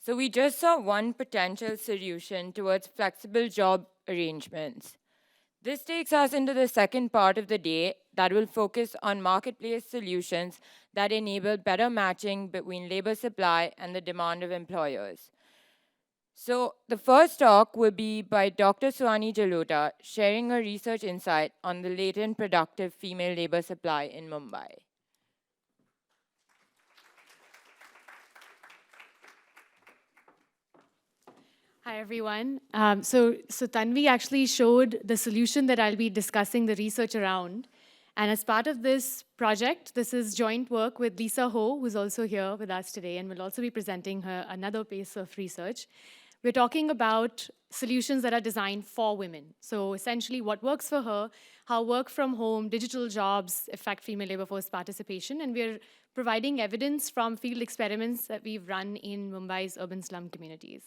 So we just saw one potential solution towards flexible job arrangements. This takes us into the second part of the day that will focus on marketplace solutions that enable better matching between labor supply and the demand of employers. So the first talk will be by Dr. Suhani Jalota, sharing her research insight on the latent productive female labor supply in Mumbai. Hi, everyone. So Tanvi actually showed the solution that I'll be discussing the research around. And as part of this project, this is joint work with Lisa Ho, who's also here with us today, and will also be presenting her another piece of research. We're talking about solutions that are designed for women. So essentially what works for her, how work from home, digital jobs affect female labor force participation, and we're providing evidence from field experiments that we've run in Mumbai's urban slum communities.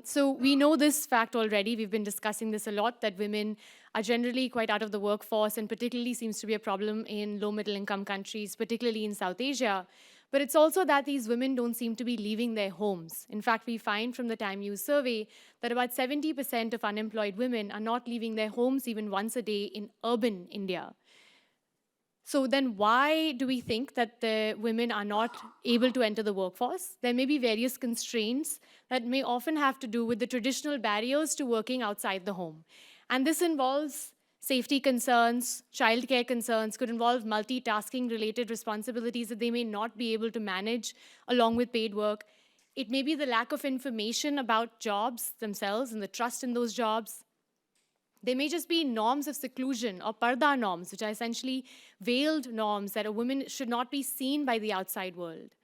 So we know this fact already. We've been discussing this a lot, that women are generally quite out of the workforce, and particularly seems to be a problem in low middle income countries, particularly in South Asia. But it's also that these women don't seem to be leaving their homes. In fact, we find from the Time Use survey that about 70% of unemployed women are not leaving their homes even once a day in urban India. So then why do we think that the women are not able to enter the workforce? There may be various constraints that may often have to do with the traditional barriers to working outside the home. And this involves safety concerns, childcare concerns, could involve multitasking related responsibilities that they may not be able to manage along with paid work. It may be the lack of information about jobs themselves and the trust in those jobs. There may just be norms of seclusion or parda norms, which are essentially veiled norms that a woman should not be seen by the outside world.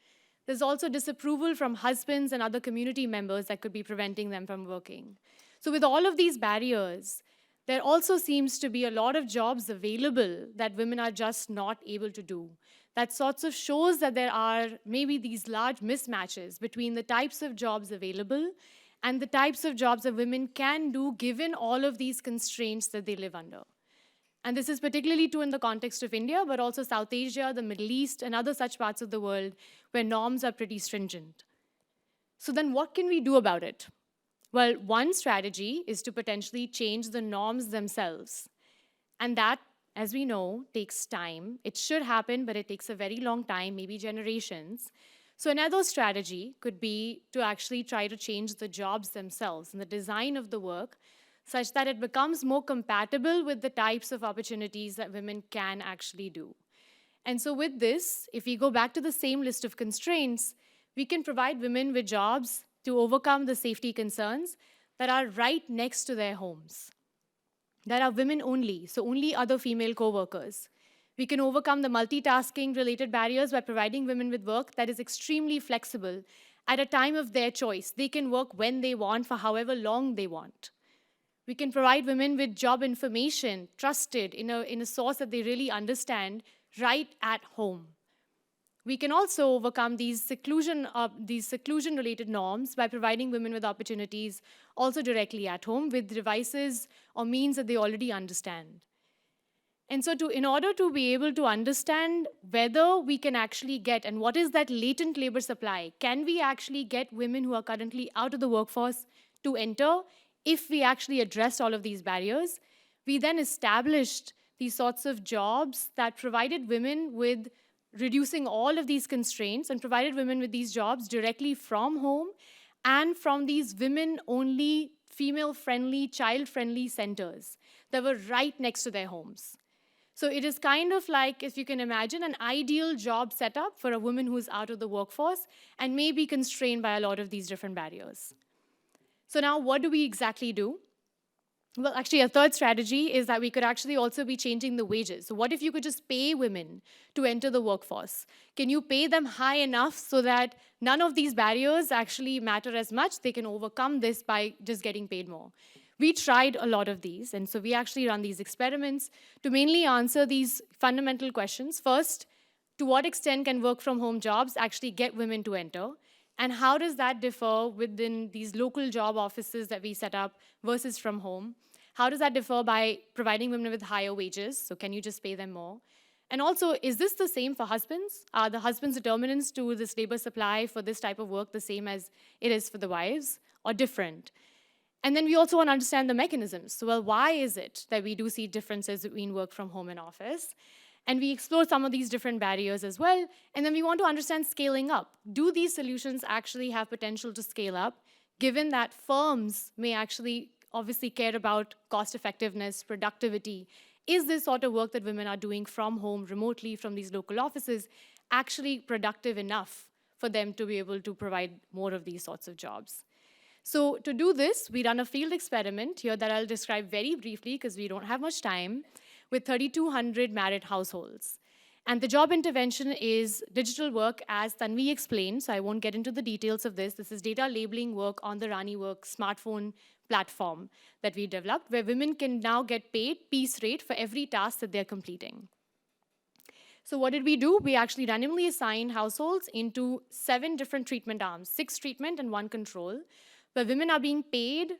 There's also disapproval from husbands and other community members that could be preventing them from working. So with all of these barriers, there also seems to be a lot of jobs available that women are just not able to do. That sorts of shows that there are maybe these large mismatches between the types of jobs available and the types of jobs that women can do given all of these constraints that they live under. And this is particularly true in the context of India, but also South Asia, the Middle East, and other such parts of the world where norms are pretty stringent. So then what can we do about it? Well, one strategy is to potentially change the norms themselves. And that, as we know, takes time. It should happen, but it takes a very long time, maybe generations. So another strategy could be to actually try to change the jobs themselves and the design of the work such that it becomes more compatible with the types of opportunities that women can actually do. And so with this, if we go back to the same list of constraints, we can provide women with jobs to overcome the safety concerns that are right next to their homes, that are women only, so only other female co-workers. We can overcome the multitasking-related barriers by providing women with work that is extremely flexible at a time of their choice. They can work when they want for however long they want. We can provide women with job information, trusted in a source that they really understand, right at home. We can also overcome these seclusion-related norms by providing women with opportunities also directly at home with devices or means that they already understand. And so in order to be able to understand whether we can actually get, and what is that latent labor supply, can we actually get women who are currently out of the workforce to enter if we actually address all of these barriers? We then established these sorts of jobs that provided women with reducing all of these constraints and provided women with these jobs directly from home and from these women-only, female-friendly, child-friendly centers that were right next to their homes. So it is kind of like, if you can imagine, an ideal job setup for a woman who's out of the workforce and may be constrained by a lot of these different barriers. So now what do we exactly do? Well, actually, a third strategy is that we could actually also be changing the wages. So what if you could just pay women to enter the workforce? Can you pay them high enough so that none of these barriers actually matter as much? They can overcome this by just getting paid more. We tried a lot of these, and so we actually run these experiments to mainly answer these fundamental questions. First, to what extent can work-from-home jobs actually get women to enter? And how does that differ within these local job offices that we set up versus from home? How does that differ by providing women with higher wages? So can you just pay them more? And also, is this the same for husbands? Are the husbands' determinants to this labor supply for this type of work the same as it is for the wives, or different? And then we also want to understand the mechanisms. So, well, why is it that we do see differences between work from home and office? And we explore some of these different barriers as well. And then we want to understand scaling up. Do these solutions actually have potential to scale up, given that firms may actually obviously care about cost effectiveness, productivity? Is this sort of work that women are doing from home, remotely, from these local offices, actually productive enough for them to be able to provide more of these sorts of jobs? So to do this, we run a field experiment here that I'll describe very briefly because we don't have much time, with 3,200 married households. And the job intervention is digital work, as Tanvi explained, so I won't get into the details of this. This is data labeling work on the Rani Work smartphone platform that we developed, where women can now get paid piece rate for every task that they're completing. So what did we do? We actually randomly assigned households into 7 different treatment arms, 6 treatment and 1 control, where women are being paid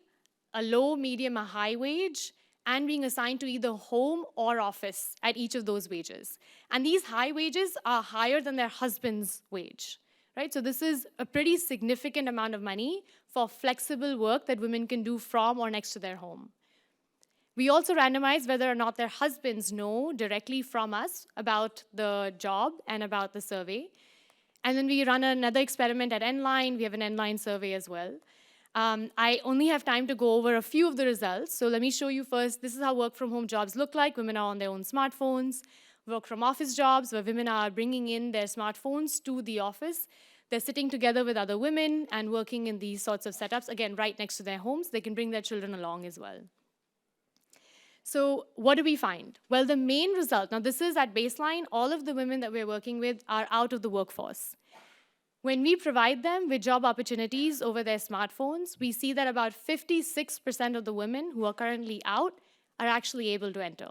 a low, medium, a high wage, and being assigned to either home or office at each of those wages. And these high wages are higher than their husband's wage, right? So this is a pretty significant amount of money for flexible work that women can do from or next to their home. We also randomize whether or not their husbands know directly from us about the job and about the survey. And then we run another experiment at Nline. We have an Nline survey as well. I only have time to go over a few of the results. So let me show you first. This is how work from home jobs look like. Women are on their own smartphones. Work from office jobs, where women are bringing in their smartphones to the office. They're sitting together with other women and working in these sorts of setups, again, right next to their homes. They can bring their children along as well. So what do we find? Well, the main result, now this is at baseline, all of the women that we're working with are out of the workforce. When we provide them with job opportunities over their smartphones, we see that about 56% of the women who are currently out are actually able to enter.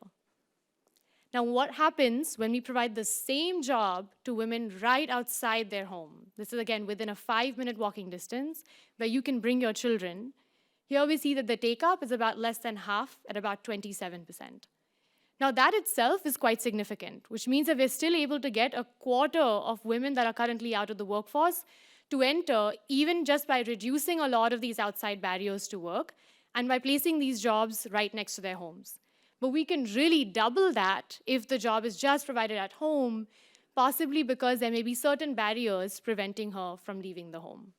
Now, what happens when we provide the same job to women right outside their home? This is, again, within a 5-minute walking distance, where you can bring your children. Here we see that the take-up is about less than half, at about 27%. Now, that itself is quite significant, which means that we're still able to get a quarter of women that are currently out of the workforce to enter, even just by reducing a lot of these outside barriers to work and by placing these jobs right next to their homes. But we can really double that if the job is just provided at home, possibly because there may be certain barriers preventing her from leaving the home.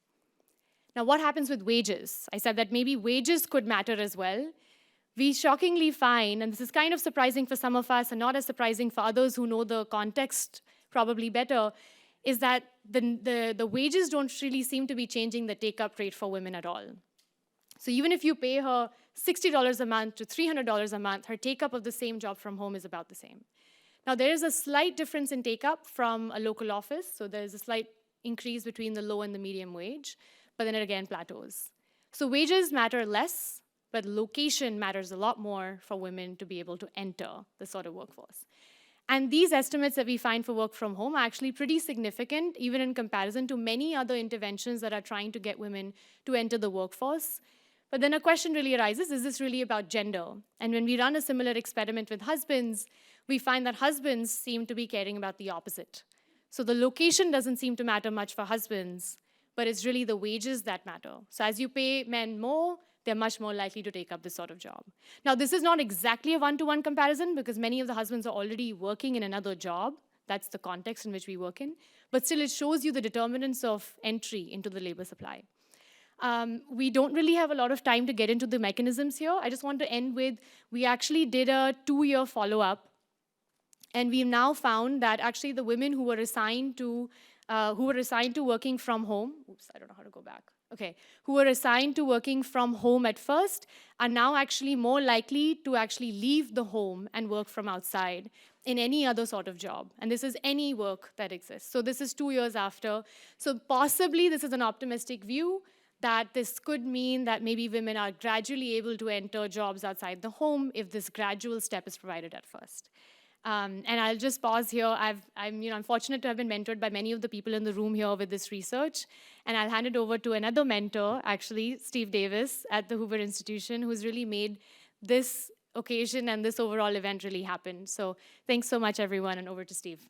Now, what happens with wages? I said that maybe wages could matter as well. We shockingly find, and this is kind of surprising for some of us and not as surprising for others who know the context probably better, is that the wages don't really seem to be changing the take-up rate for women at all. So even if you pay her $60 a month to $300 a month, her take-up of the same job from home is about the same. Now, there is a slight difference in take-up from a local office, so there's a slight increase between the low and the medium wage, but then it again plateaus. So wages matter less, but location matters a lot more for women to be able to enter the sort of workforce. And these estimates that we find for work from home are actually pretty significant, even in comparison to many other interventions that are trying to get women to enter the workforce. But then a question really arises, is this really about gender? And when we run a similar experiment with husbands, we find that husbands seem to be caring about the opposite. So the location doesn't seem to matter much for husbands, but it's really the wages that matter. So as you pay men more, they're much more likely to take up this sort of job. Now, this is not exactly a one-to-one comparison because many of the husbands are already working in another job. That's the context in which we work in. But still, it shows you the determinants of entry into the labor supply. We don't really have a lot of time to get into the mechanisms here. I just want to end with, we actually did a 2-year follow-up. And we've now found that actually the women who were assigned to working from home, oops, I don't know how to go back. Okay, who were assigned to working from home at first are now actually more likely to actually leave the home and work from outside in any other sort of job. And this is any work that exists. So this is 2 years after. So possibly this is an optimistic view that this could mean that maybe women are gradually able to enter jobs outside the home if this gradual step is provided at first. And I'll just pause here. I'm fortunate to have been mentored by many of the people in the room here with this research. And I'll hand it over to another mentor, actually, Steve Davis at the Hoover Institution, who's really made this occasion and this overall event really happened. So thanks so much, everyone, and over to Steve.